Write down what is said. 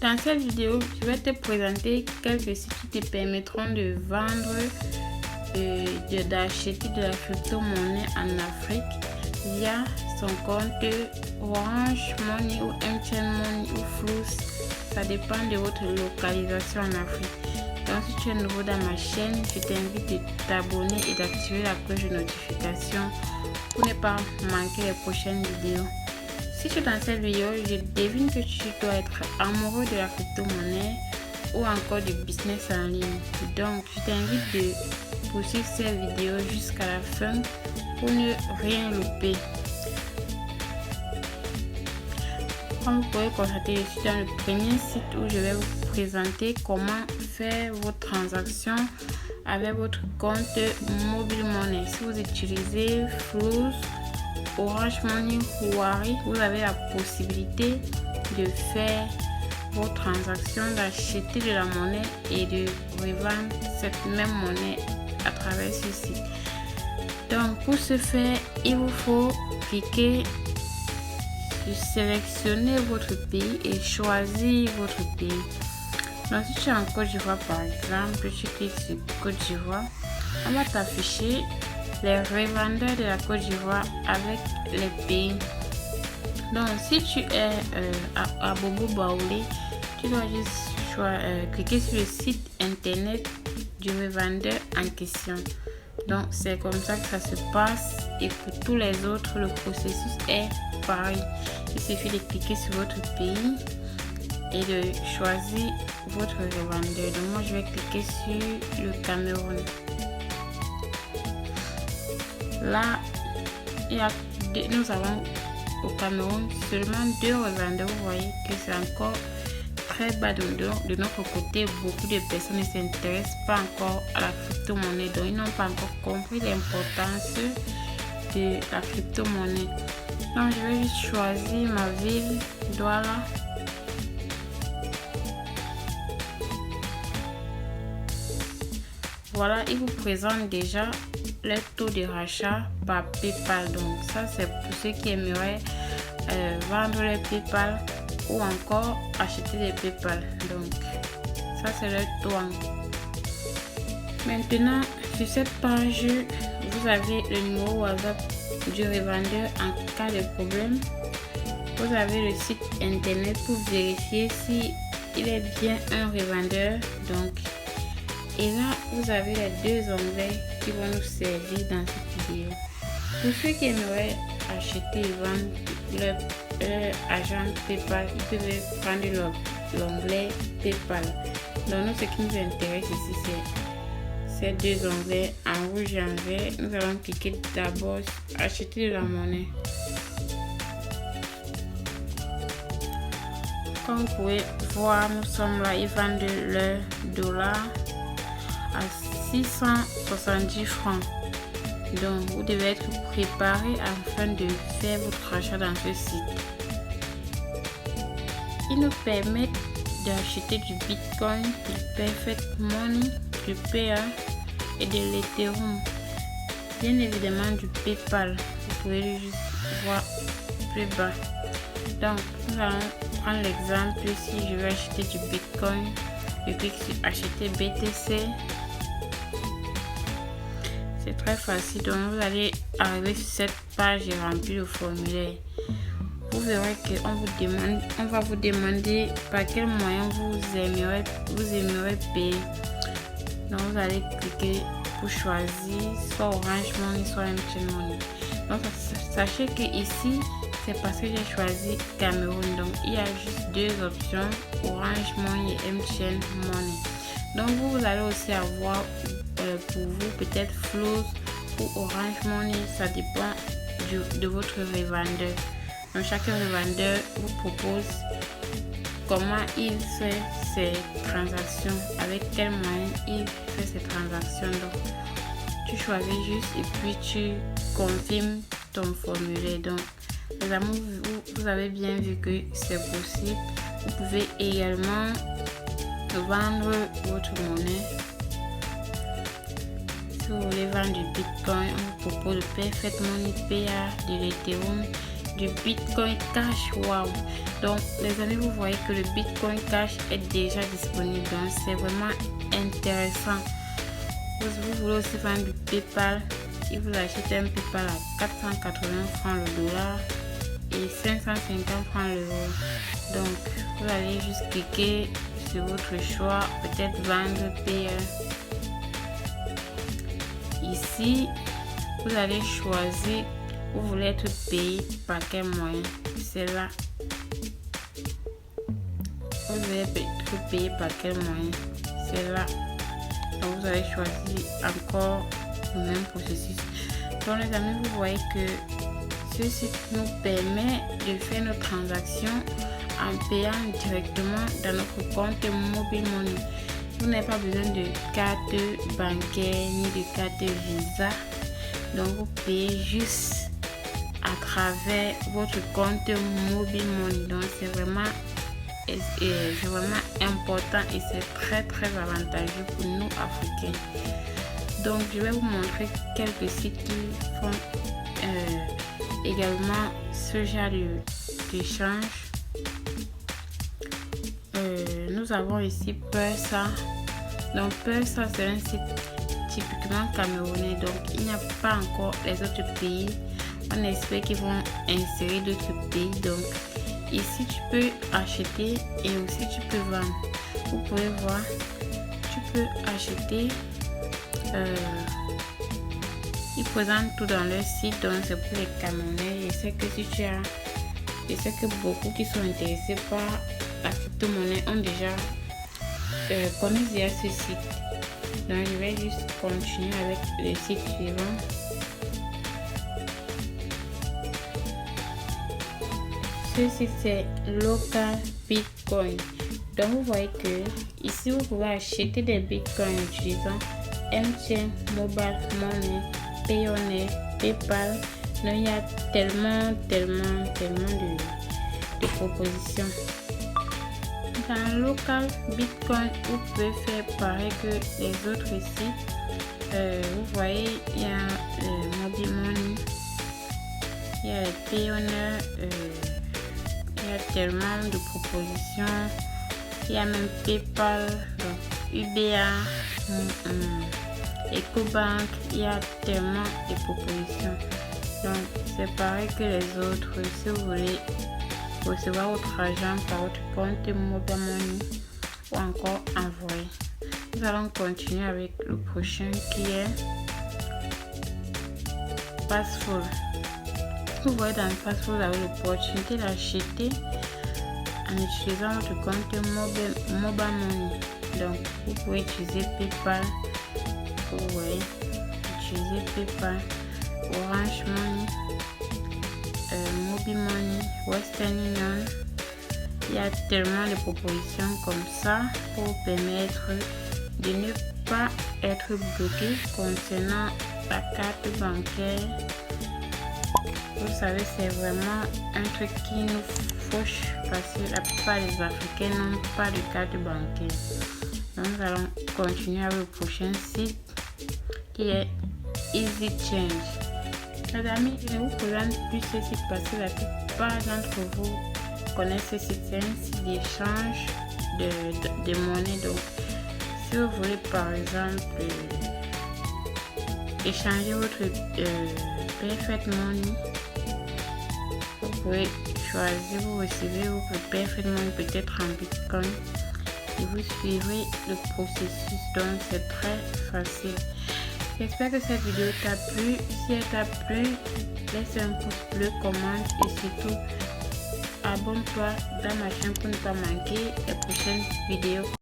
Dans cette vidéo, je vais te présenter quelques sites qui te permettront de vendre, d'acheter de la crypto-monnaie en Afrique via son compte Orange Money ou MTN Money ou Flux. Ça dépend de votre localisation en Afrique. Donc si tu es nouveau dans ma chaîne, je t'invite de t'abonner et d'activer la cloche de notification pour ne pas manquer les prochaines vidéos. Si tu es dans cette vidéo, je devine que tu dois être amoureux de la crypto-monnaie ou encore du business en ligne. Donc, je t'invite de poursuivre cette vidéo jusqu'à la fin pour ne rien louper. Comme vous pouvez constater, je suis dans le premier site où je vais vous présenter comment faire vos transactions avec votre compte Mobile Money. Si vous utilisez Flux, Orange Money ou Wari, vous avez la possibilité de faire vos transactions, d'acheter de la monnaie et de revendre cette même monnaie à travers ce site. Donc pour ce faire, il vous faut cliquer sur sélectionner votre pays et choisir votre pays. Donc si tu es en Côte d'Ivoire par exemple, tu cliques sur Côte d'Ivoire, on va t'afficher les revendeurs de la Côte d'Ivoire avec les pays. Donc si tu es à Bobo Baoulé, tu dois juste cliquer sur le site internet du revendeur en question. Donc c'est comme ça que ça se passe, et pour tous les autres le processus est pareil. Il suffit de cliquer sur votre pays et de choisir votre revendeur. Donc moi je vais cliquer sur le Cameroun. Là, nous avons au Cameroun seulement 2 revendeurs. Vous voyez que c'est encore très bas de notre côté. Beaucoup de personnes ne s'intéressent pas encore à la crypto-monnaie. Donc, ils n'ont pas encore compris l'importance de la crypto-monnaie. Donc, je vais juste choisir ma ville, Douala. Voilà, il vous présente déjà le taux de rachat par PayPal. Donc ça c'est pour ceux qui aimeraient vendre les PayPal ou encore acheter des PayPal. Donc ça c'est le taux. Maintenant sur cette page, vous avez le numéro WhatsApp du revendeur en cas de problème. Vous avez le site internet pour vérifier si il est bien un revendeur. Donc et là, vous avez les 2 onglets qui vont nous servir dans cette vidéo. Pour ceux qui aimeraient acheter et vendre leur agent PayPal, ils peuvent prendre l'onglet PayPal. Donc, nous, ce qui nous intéresse ici, c'est ces 2 onglets en rouge et en vert. Nous allons cliquer d'abord sur acheter de la monnaie. Comme vous pouvez voir, nous sommes là, ils vendent leur dollar à 670 francs. Donc vous devez être préparé afin de faire votre achat dans ce site. Ils nous permettent d'acheter du Bitcoin, du Perfect Money, du PA et de l'Ethereum. Bien évidemment du PayPal. Vous pouvez juste voir plus bas. Donc nous allons prendre l'exemple. Si je veux acheter du Bitcoin, je clique sur acheter BTC. C'est très facile. Donc vous allez arriver sur cette page et remplir le formulaire. Vous verrez qu'on va vous demander par quel moyen vous aimeriez payer. Donc vous allez cliquer pour choisir soit Orange Money, soit MTN Money. Donc sachez que ici c'est parce que j'ai choisi Cameroun. Donc il y a juste 2 options, Orange Money et MTN Money. Donc vous allez aussi avoir pour vous peut-être Flux ou Orange Money, ça dépend de votre revendeur. Donc chaque revendeur vous propose comment il fait ses transactions, avec quel moyen il fait ses transactions. Donc tu choisis juste et puis tu confirmes ton formulaire. Donc les amis, vous avez bien vu que c'est possible. Vous pouvez également vendre votre monnaie. Si vous voulez vendre du Bitcoin, on vous propose le Perfect Money, PA, de l'Ethereum du Bitcoin Cash. Wow! Donc les amis, vous voyez que le Bitcoin Cash est déjà disponible, donc c'est vraiment intéressant. Vous voulez aussi vendre du PayPal, il vous achète un PayPal à 480 francs le dollar et 550 francs l'euro. Donc vous allez juste cliquer sur votre choix, peut-être vendre, payer. Ici vous allez choisir, vous voulez être payé par quel moyen. C'est là. Vous voulez être payé par quel moyen. C'est là. Donc vous allez choisir encore le même processus. Donc les amis, vous voyez que ce site nous permet de faire nos transactions en payant directement dans notre compte Mobile Money. Vous n'avez pas besoin de carte bancaire ni de carte Visa. Donc vous payez juste à travers votre compte Mobile Money. Donc c'est vraiment important et c'est très avantageux pour nous Africains. Donc je vais vous montrer quelques sites qui font également ce genre d'échange. Nous avons ici Pursa. Donc Pursa, c'est un site typiquement camerounais, donc il n'y a pas encore les autres pays. On espère qu'ils vont insérer d'autres pays. Donc ici tu peux acheter et aussi tu peux vendre. Vous pouvez voir, tu peux acheter. Ils présentent tout dans leur site, donc c'est pour les Camerounais. Je sais que beaucoup qui sont intéressés par la crypto-monnaie ont déjà connaissent déjà ce site. Donc je vais juste continuer avec le site suivant. Ce site c'est Local Bitcoin. Donc vous voyez que ici vous pouvez acheter des bitcoins en utilisant MTN, Mobile Money, Payoneer, PayPal. Donc il y a tellement de propositions. Dans Local Bitcoin, vous pouvez faire pareil que les autres sites. Vous voyez, il y a Mobile Money, il y a les Payoneer, il y a tellement de propositions. Il y a même PayPal, donc UBA, EcoBank, il y a tellement de propositions. Donc c'est pareil que les autres. Si vous voulez recevoir votre argent par votre compte Mobile Money ou encore envoyer. Nous allons continuer avec le prochain qui est Passful. Vous voyez, dans Passful, vous avez l'opportunité d'acheter en utilisant votre compte Mobile Money. Donc vous pouvez utiliser PayPal. Vous voyez, utiliser PayPal, Orange Money, Mobile Money, Western Union. Il y a tellement de propositions comme ça pour vous permettre de ne pas être bloqué concernant la carte bancaire. Vous savez, c'est vraiment un truc qui nous fauche parce que la plupart des Africains n'ont pas de carte bancaire. Donc nous allons continuer avec le prochain site qui est Easy Change. Les amis, je ne vous présente plus ce site parce que la plupart d'entre vous connaissent ce site. C'est un site d'échange de monnaie. Donc si vous voulez par exemple échanger votre Perfect Money, vous pouvez choisir, vous recevez votre Perfect Money peut-être en Bitcoin et vous suivrez le processus. Donc c'est très facile. J'espère que cette vidéo t'a plu. Si elle t'a plu, laisse un pouce bleu, commente et surtout abonne-toi dans ma chaîne pour ne pas manquer les prochaines vidéos.